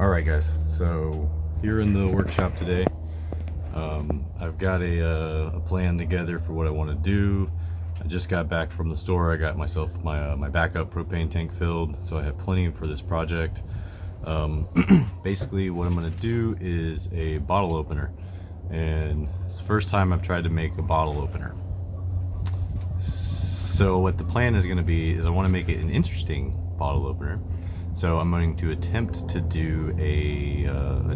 Alright guys, so here in the workshop today, I've got a plan together for what I want to do. I just got back from the store. I got myself my backup propane tank filled, so I have plenty for this project. Basically what I'm going to do is a bottle opener, and it's the first time I've tried to make a bottle opener. So what the plan is going to be is I want to make it an interesting bottle opener. So I'm going to attempt to do a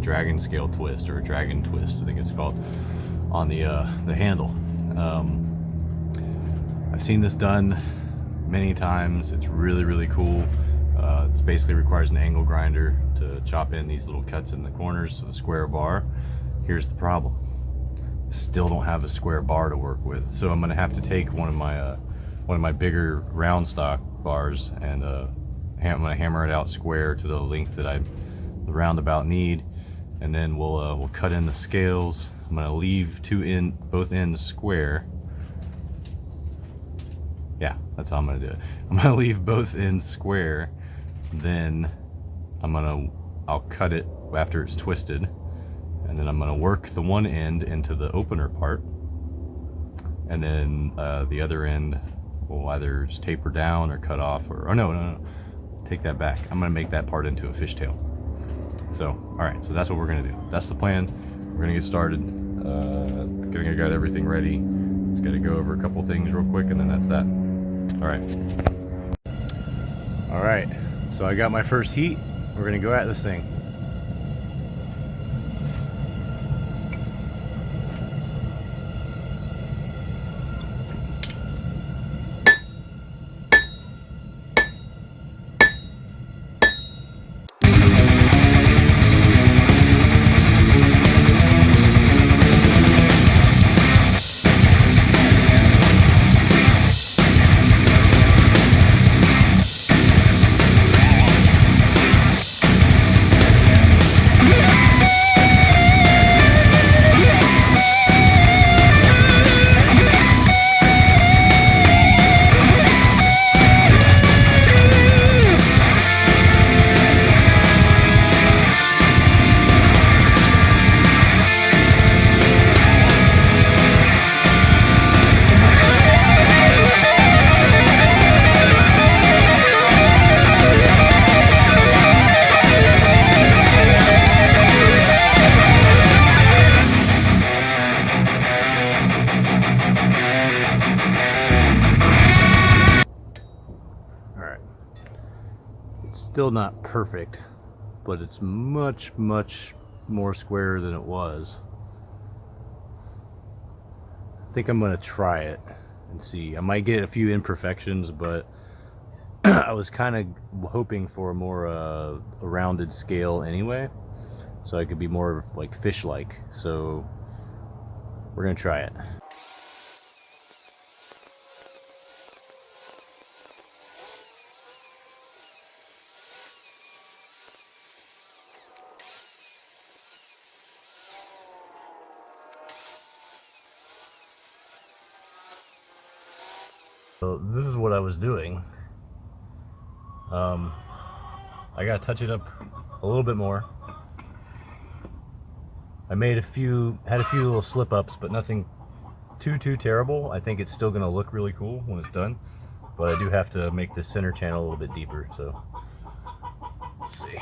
dragon scale twist, or a dragon twist, I think it's called, on the handle. I've seen this done many times. It's really cool. It basically requires an angle grinder to chop in these little cuts in the corners of the square bar. Here's the problem: still don't have a square bar to work with. So I'm going to have to take one of my bigger round stock bars, and I'm going to hammer it out square to the length that the roundabout need, and then we'll cut in the scales. I'm going to leave both ends square. Yeah, that's how I'm going to do it. I'm going to leave both ends square, then I'll cut it after it's twisted, and then I'm going to work the one end into the opener part, and then the other end will either just taper down or cut off, or no, take that back. I'm going to make that part into a fishtail. So, alright, so that's what we're going to do. That's the plan. We're going to get started. I got everything ready. Just got to go over a couple things real quick, and then that's that. Alright, so I got my first heat. We're going to go at this thing. Still not perfect, but it's much more square than it was. I think I'm gonna try it and see. I might get a few imperfections, but I was kind of hoping for a more a rounded scale anyway, so I could be more like fish-like. So we're gonna try it. So this is what I was doing. I gotta touch it up a little bit more. I had a few little slip ups, but nothing too terrible. I think it's still gonna look really cool when it's done, but I do have to make the center channel a little bit deeper. So let's see.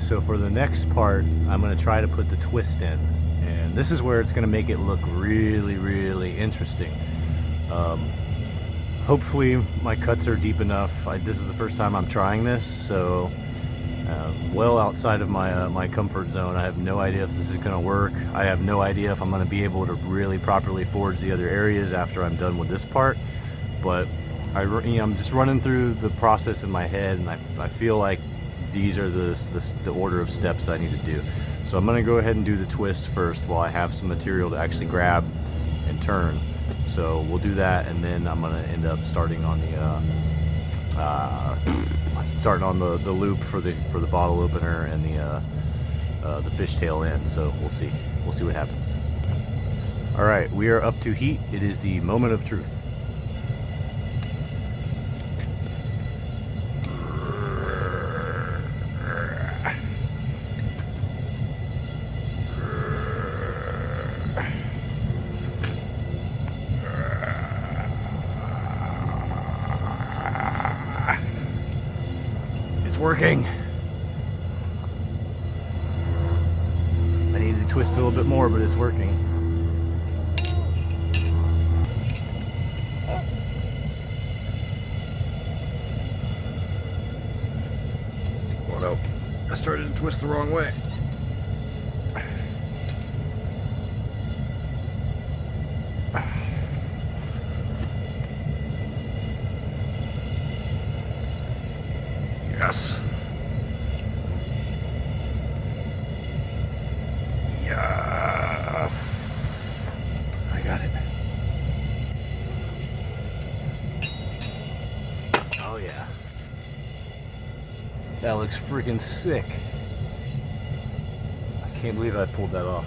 So for the next part, I'm going to try to put the twist in, this is where it's going to make it look really, really interesting. Hopefully my cuts are deep enough. This is the first time I'm trying this, so well outside of my comfort zone. I have no idea if this is going to work. I have no idea if I'm going to be able to really properly forge the other areas after I'm done with this part. But I'm just running through the process in my head, and I feel like these are the order of steps I need to do. So I'm going to go ahead and do the twist first while I have some material to actually grab and turn. So we'll do that, and then I'm going to end up starting on the loop for the bottle opener and the fishtail end. So we'll see what happens. All right, we are up to heat. It is the moment of truth. Working. I need to twist a little bit more, but it's working. Oh no, I started to twist the wrong way. Yes. Yes. I got it. Oh yeah. That looks freaking sick. I can't believe I pulled that off.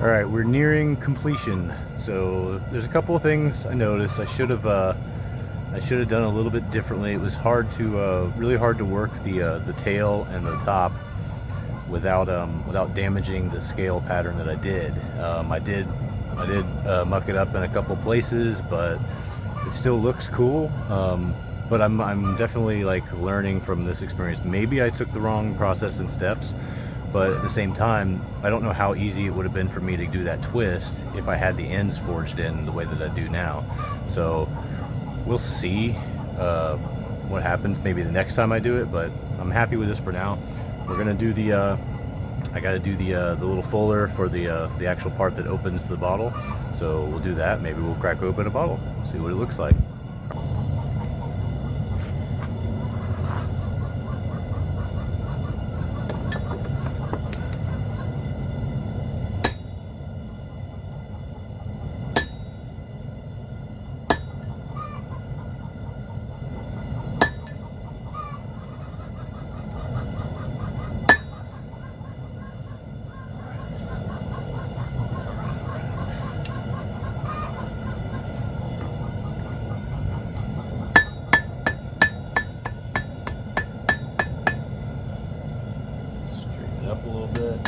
Alright, we're nearing completion. So there's a couple of things I noticed. I should have done a little bit differently. It was really hard to work the tail and the top without damaging the scale pattern that I did. I did muck it up in a couple places, but it still looks cool. But I'm definitely like learning from this experience. Maybe I took the wrong process and steps, but at the same time, I don't know how easy it would have been for me to do that twist if I had the ends forged in the way that I do now. So we'll see what happens maybe the next time I do it, but I'm happy with this for now. We're gonna do I gotta do the little fuller for the actual part that opens the bottle. So we'll do that. Maybe we'll crack open a bottle, see what it looks like. Up a little bit.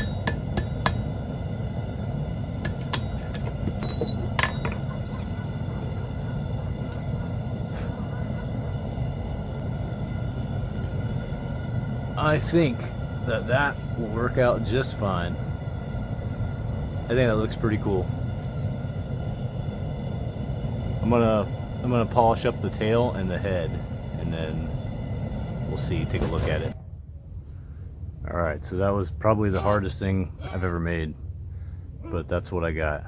I think that will work out just fine. I think that looks pretty cool. I'm gonna polish up the tail and the head, and then we'll see, take a look at it. All right, so that was probably the hardest thing I've ever made, but that's what I got.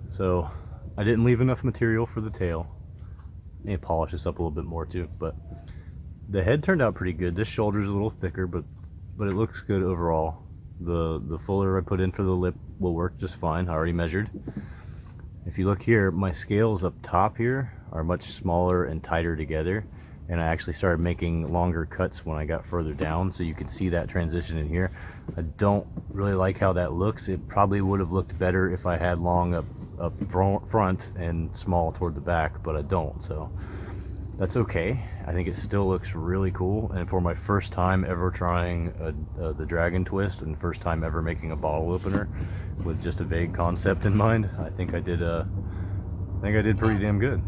So I didn't leave enough material for the tail. I need to polish this up a little bit more too, but the head turned out pretty good. This shoulder's a little thicker, but it looks good overall. The fuller I put in for the lip will work just fine. I already measured. If you look here, my scales up top here are much smaller and tighter together, and I actually started making longer cuts when I got further down, so you can see that transition in here. I don't really like how that looks. It probably would have looked better if I had long up front and small toward the back, but I don't, so that's okay. I think it still looks really cool, and for my first time ever trying the dragon twist and first time ever making a bottle opener with just a vague concept in mind, I think I did pretty damn good.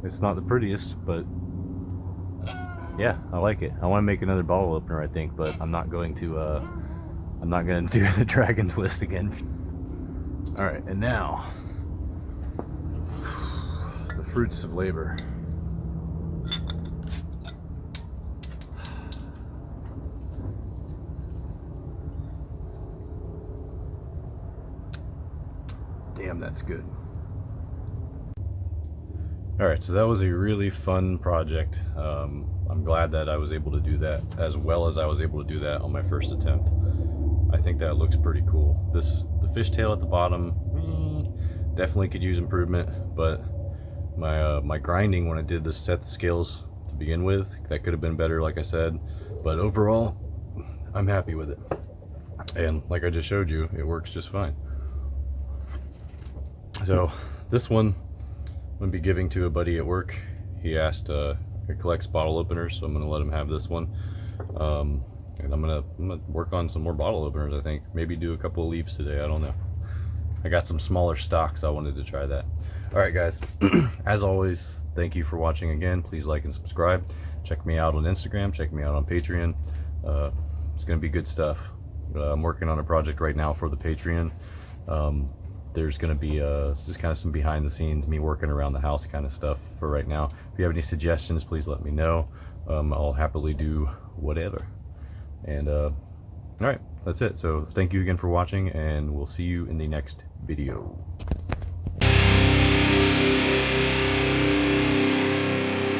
It's not the prettiest, but yeah, I like it. I want to make another bottle opener, I think, but I'm not going to do the dragon twist again. All right, and now the fruits of labor. Damn, that's good. All right, so that was a really fun project. I'm glad that I was able to do that as well as I was able to do that on my first attempt. I think that looks pretty cool. The fishtail at the bottom, definitely could use improvement, but my grinding when I did this, set the scales to begin with, that could have been better, like I said, but overall I'm happy with it, and like I just showed you, it works just fine. So this one I'm gonna be giving to a buddy at work. He asked, he collects bottle openers, so I'm gonna let him have this one, and I'm gonna work on some more bottle openers. I think maybe do a couple of leaves today, I don't know. I got some smaller stocks, I wanted to try that. All right guys, as always, thank you for watching again. Please like and subscribe. Check me out on Instagram, check me out on Patreon. It's gonna be good stuff. I'm working on a project right now for the Patreon. There's gonna be just kind of some behind the scenes, me working around the house kind of stuff for right now. If you have any suggestions, please let me know. I'll happily do whatever. And all right, that's it. So thank you again for watching, and we'll see you in the next video.